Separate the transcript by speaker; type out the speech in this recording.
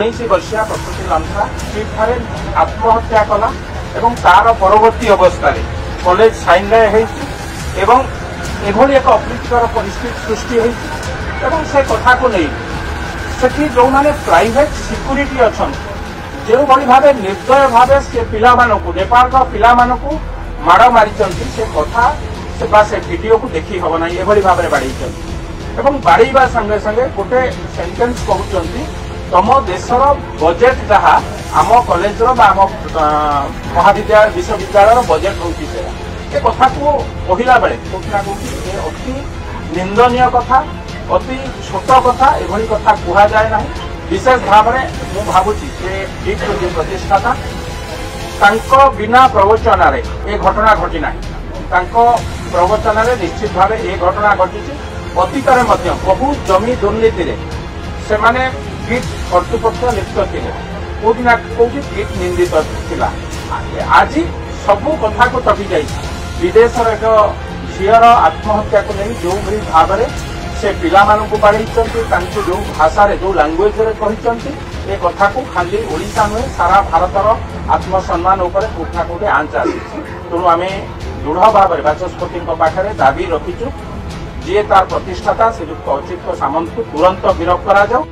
Speaker 1: 19 वर्षिया प्रकृति लंका ठारे आत्महत्या कला एवं तार परवर्ती अवस्था कॉलेज साइन एवं एभली एक अप्रीतिकर परिस्थिति सृष्टि होती से कथा को नहीं सेठी जो माने प्राइवेट सिक्यूरीटी अच्छा जो भाई भाव निर्दय भाव से पिला नेपाल पिला माड़ मारी से कथा से वीडियो को देखी हम ना ये भाव में बाड़ी बाड़ीवा संगे संगे गोटे सेंटेंस कहते तुम देशर बजेट जहाँ आम कॉलेज महाविद्यालय विश्वविद्यालय बजेट होती ये कथा को कहला बेले कौटना कौटी अति निंदनीय कथा अति छोट कथा एभली कथा कह जाए ना विशेष भाव में मु भावुची जो प्रतिष्ठाता बिना प्रवचन ये घटना घटी ना प्रवचन निश्चित भाव ये घटना घटी अतीत बहु जमी दुर्नीति से माने किट कर्तृपक्ष लिप्त थे कौटिना कौटी किट निंदित थिला आज सबू कथा को टपी जाइए विदेशर एक झीर आत्महत्या को नहीं जो भी भाव में से पिला बाढ़ी जो भाषा जो लैंग्वेज कहते ये कथा को खाली ओडिशा नुहे सारा भारतर आत्मसम्मान कौटना कौटे आंच आसी तेणु आम दृढ़ भाव में बाचस्पति पाखे दाबी रखीचु जी तार प्रतिष्ठाता श्रीयुक्त अच्युत सामंत को तुरंत गिरफ्त करा जाओ।